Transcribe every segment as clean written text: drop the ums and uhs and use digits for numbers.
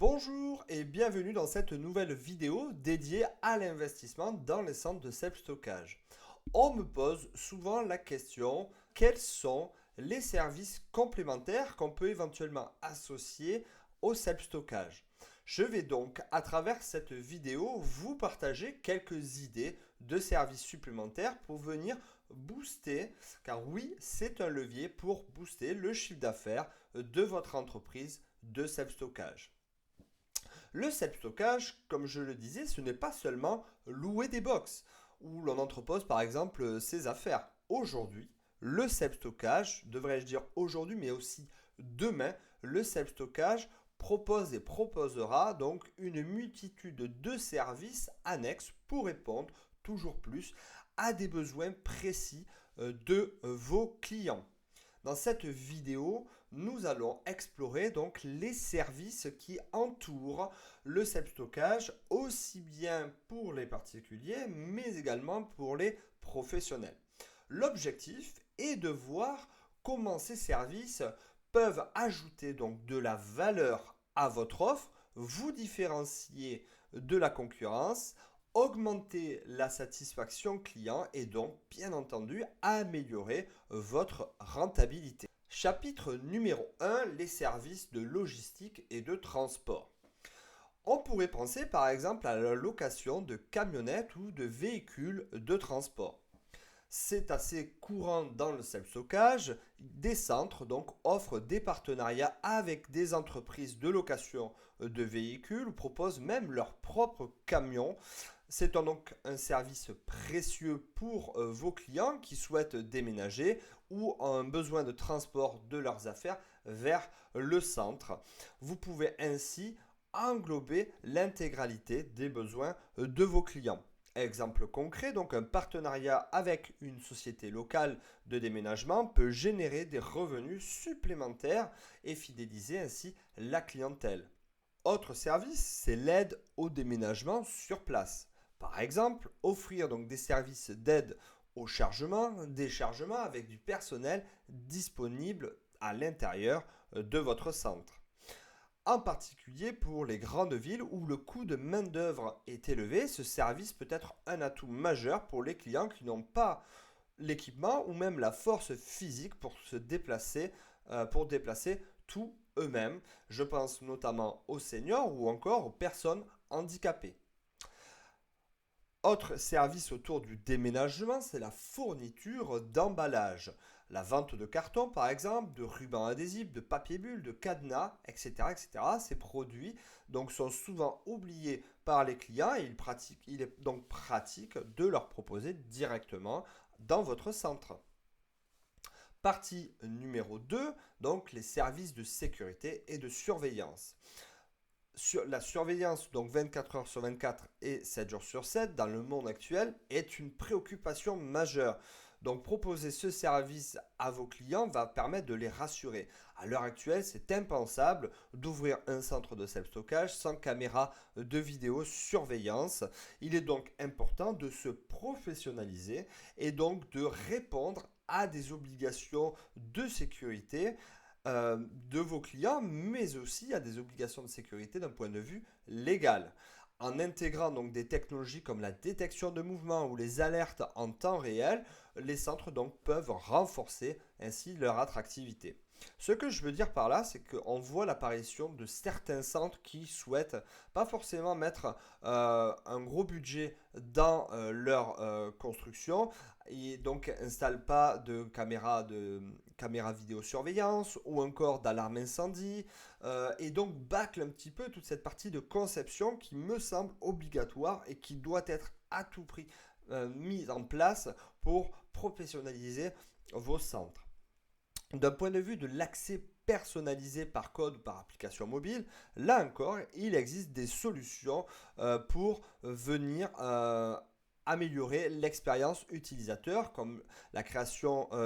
Bonjour et bienvenue dans cette nouvelle vidéo dédiée à l'investissement dans les centres de self-stockage. On me pose souvent la question, quels sont les services complémentaires qu'on peut éventuellement associer au self-stockage? Je vais donc, à travers cette vidéo, vous partager quelques idées de services supplémentaires pour venir booster, car oui, c'est un levier pour booster le chiffre d'affaires de votre entreprise de self-stockage. Le self-stockage, comme je le disais, ce n'est pas seulement louer des box où l'on entrepose par exemple ses affaires. Aujourd'hui, le self-stockage, devrais-je dire aujourd'hui, mais aussi demain, le self-stockage propose et proposera donc une multitude de services annexes pour répondre toujours plus à des besoins précis de vos clients. Dans cette vidéo, nous allons explorer donc les services qui entourent le self-stockage, aussi bien pour les particuliers, mais également pour les professionnels. L'objectif est de voir comment ces services peuvent ajouter donc de la valeur à votre offre, vous différencier de la concurrence, augmenter la satisfaction client et donc bien entendu améliorer votre rentabilité. Chapitre numéro 1, les services de logistique et de transport. On pourrait penser par exemple à la location de camionnettes ou de véhicules de transport. C'est assez courant dans le self-stockage. Des centres donc offrent des partenariats avec des entreprises de location de véhicules ou proposent même leurs propres camions. C'est donc un service précieux pour vos clients qui souhaitent déménager ou ont un besoin de transport de leurs affaires vers le centre. Vous pouvez ainsi englober l'intégralité des besoins de vos clients. Exemple concret, donc un partenariat avec une société locale de déménagement peut générer des revenus supplémentaires et fidéliser ainsi la clientèle. Autre service, c'est l'aide au déménagement sur place. Par exemple, offrir donc des services d'aide au chargement, déchargement avec du personnel disponible à l'intérieur de votre centre. En particulier pour les grandes villes où le coût de main-d'œuvre est élevé, ce service peut être un atout majeur pour les clients qui n'ont pas l'équipement ou même la force physique pour se déplacer, pour déplacer tout eux-mêmes. Je pense notamment aux seniors ou encore aux personnes handicapées. Autre service autour du déménagement, c'est la fourniture d'emballage. La vente de cartons, par exemple, de rubans adhésifs, de papier bulle, de cadenas, etc., etc. Ces produits donc, sont souvent oubliés par les clients et il est donc pratique de leur proposer directement dans votre centre. Partie numéro 2, donc les services de sécurité et de surveillance. La surveillance, donc 24 heures sur 24 et 7 jours sur 7 dans le monde actuel, est une préoccupation majeure. Donc proposer ce service à vos clients va permettre de les rassurer. À l'heure actuelle, c'est impensable d'ouvrir un centre de self-stockage sans caméra de vidéosurveillance. Il est donc important de se professionnaliser et donc de répondre à des obligations de sécurité de vos clients, mais aussi à des obligations de sécurité d'un point de vue légal. En intégrant donc des technologies comme la détection de mouvements ou les alertes en temps réel, les centres donc peuvent renforcer ainsi leur attractivité. Ce que je veux dire par là, c'est qu'on voit l'apparition de certains centres qui souhaitent pas forcément mettre un gros budget dans leur construction et donc installent pas de caméra vidéosurveillance ou encore d'alarme incendie et donc bâclent un petit peu toute cette partie de conception qui me semble obligatoire et qui doit être à tout prix mise en place pour professionnaliser vos centres. D'un point de vue de l'accès personnalisé par code ou par application mobile, là encore, il existe des solutions pour venir améliorer l'expérience utilisateur, comme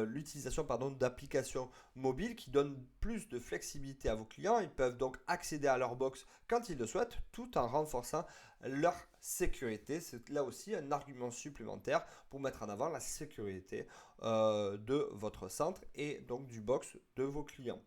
l'utilisation d'applications mobiles qui donnent plus de flexibilité à vos clients. Ils peuvent donc accéder à leur box quand ils le souhaitent, tout en renforçant leur sécurité. C'est là aussi un argument supplémentaire pour mettre en avant la sécurité de votre centre et donc du box de vos clients.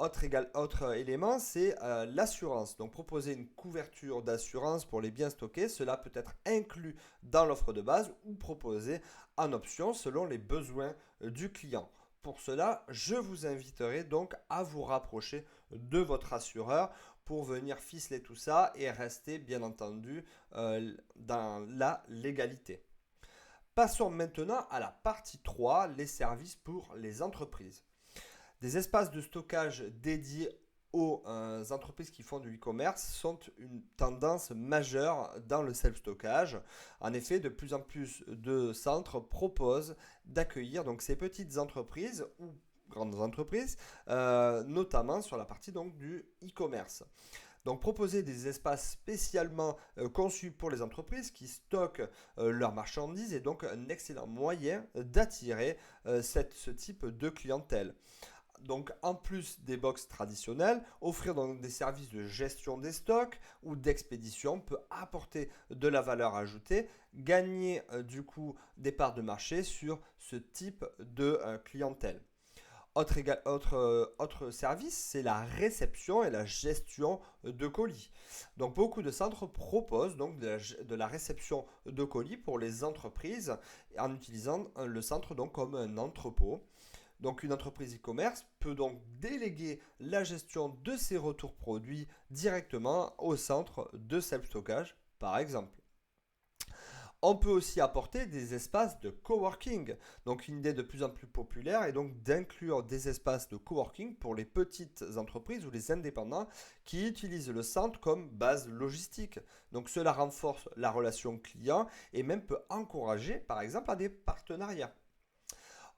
Autre élément, c'est l'assurance. Donc proposer une couverture d'assurance pour les biens stockés, cela peut être inclus dans l'offre de base ou proposé en option selon les besoins du client. Pour cela, je vous inviterai donc à vous rapprocher de votre assureur pour venir ficeler tout ça et rester bien entendu dans la légalité. Passons maintenant à la partie 3, les services pour les entreprises. Des espaces de stockage dédiés aux entreprises qui font du e-commerce sont une tendance majeure dans le self-stockage. En effet, de plus en plus de centres proposent d'accueillir donc ces petites entreprises ou grandes entreprises, notamment sur la partie donc du e-commerce. Donc proposer des espaces spécialement conçus pour les entreprises qui stockent leurs marchandises est donc un excellent moyen d'attirer ce type de clientèle. Donc en plus des box traditionnelles, offrir donc des services de gestion des stocks ou d'expédition peut apporter de la valeur ajoutée, gagner du coup des parts de marché sur ce type de clientèle. Autre service, c'est la réception et la gestion de colis. Donc beaucoup de centres proposent donc de la réception de colis pour les entreprises en utilisant le centre donc comme un entrepôt. Donc une entreprise e-commerce peut donc déléguer la gestion de ses retours produits directement au centre de self-stockage par exemple. On peut aussi apporter des espaces de coworking. Donc une idée de plus en plus populaire est donc d'inclure des espaces de coworking pour les petites entreprises ou les indépendants qui utilisent le centre comme base logistique. Donc cela renforce la relation client et même peut encourager par exemple à des partenariats.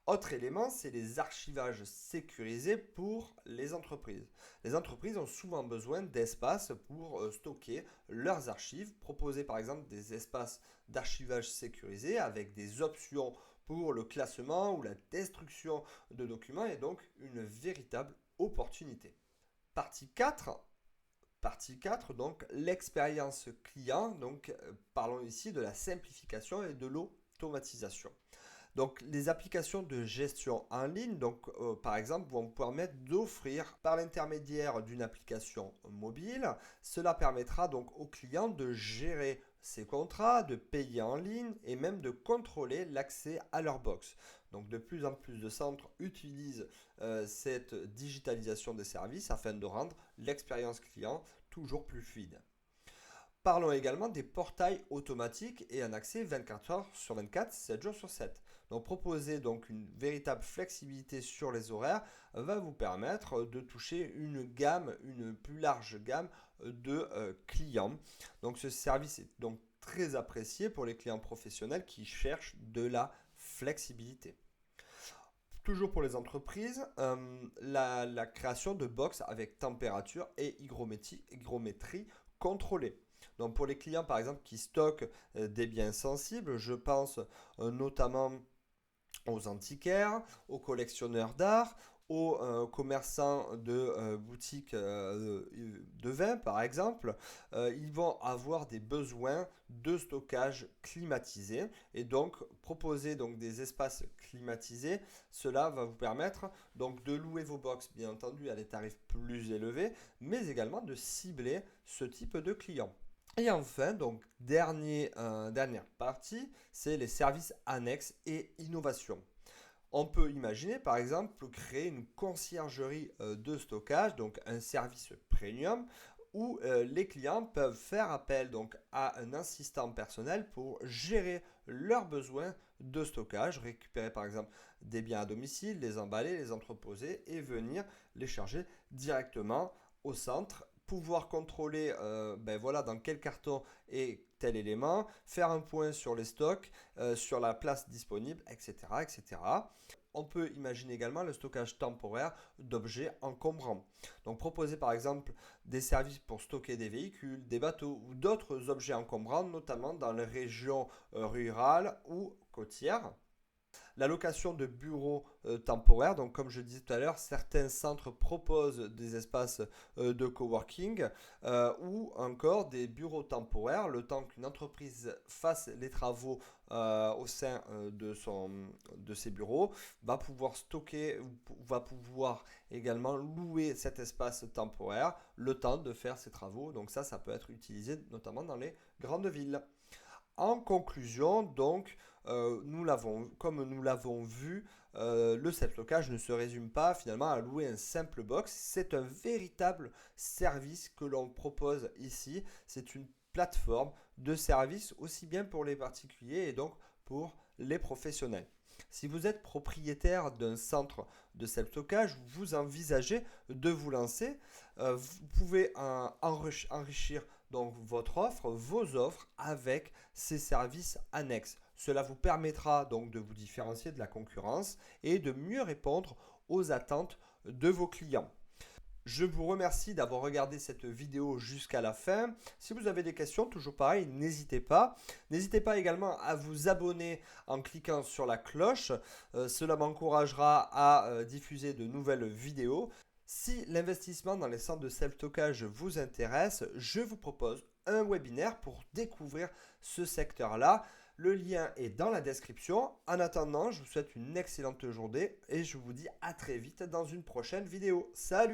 Autre élément, c'est les archivages sécurisés pour les entreprises. Les entreprises ont souvent besoin d'espace pour stocker leurs archives. Proposer par exemple des espaces d'archivage sécurisés avec des options pour le classement ou la destruction de documents est donc une véritable opportunité. Partie 4. Partie 4, donc l'expérience client. Donc parlons ici de la simplification et de l'automatisation. Donc les applications de gestion en ligne, donc par exemple, vont vous permettre d'offrir par l'intermédiaire d'une application mobile. Cela permettra donc aux clients de gérer ses contrats, de payer en ligne et même de contrôler l'accès à leur box. Donc de plus en plus de centres utilisent cette digitalisation des services afin de rendre l'expérience client toujours plus fluide. Parlons également des portails automatiques et un accès 24 heures sur 24, 7 jours sur 7. Donc proposer donc une véritable flexibilité sur les horaires va vous permettre de toucher une plus large gamme de clients. Donc ce service est donc très apprécié pour les clients professionnels qui cherchent de la flexibilité. Toujours pour les entreprises, la création de box avec température et hygrométrie contrôlée. Donc pour les clients par exemple qui stockent des biens sensibles, je pense notamment aux antiquaires, aux collectionneurs d'art, aux commerçants de boutiques de vin par exemple, ils vont avoir des besoins de stockage climatisé et donc proposer donc des espaces climatisés, cela va vous permettre donc de louer vos box bien entendu à des tarifs plus élevés, mais également de cibler ce type de clients. Et enfin, donc dernière partie, c'est les services annexes et innovation. On peut imaginer par exemple créer une conciergerie de stockage, donc un service premium où les clients peuvent faire appel donc à un assistant personnel pour gérer leurs besoins de stockage, récupérer par exemple des biens à domicile, les emballer, les entreposer et venir les charger directement au centre, pouvoir contrôler dans quel carton est tel élément, faire un point sur les stocks, sur la place disponible, etc., etc. On peut imaginer également le stockage temporaire d'objets encombrants. Donc proposer par exemple des services pour stocker des véhicules, des bateaux ou d'autres objets encombrants, notamment dans les régions rurales ou côtières. La location de bureaux temporaires, donc comme je disais tout à l'heure, certains centres proposent des espaces de coworking ou encore des bureaux temporaires, le temps qu'une entreprise fasse les travaux au sein de ses bureaux, va pouvoir stocker, va pouvoir également louer cet espace temporaire le temps de faire ses travaux. Donc ça peut être utilisé notamment dans les grandes villes. En conclusion, donc, comme nous l'avons vu, le self-locage ne se résume pas finalement à louer un simple box. C'est un véritable service que l'on propose ici. C'est une plateforme de service aussi bien pour les particuliers et donc pour les professionnels. Si vous êtes propriétaire d'un centre de self-stockage, vous envisagez de vous lancer, vous pouvez enrichir donc votre offre, vos offres avec ces services annexes. Cela vous permettra donc de vous différencier de la concurrence et de mieux répondre aux attentes de vos clients. Je vous remercie d'avoir regardé cette vidéo jusqu'à la fin. Si vous avez des questions, toujours pareil, n'hésitez pas. N'hésitez pas également à vous abonner en cliquant sur la cloche. Cela m'encouragera à diffuser de nouvelles vidéos. Si l'investissement dans les centres de self-stockage vous intéresse, je vous propose un webinaire pour découvrir ce secteur-là. Le lien est dans la description. En attendant, je vous souhaite une excellente journée et je vous dis à très vite dans une prochaine vidéo. Salut!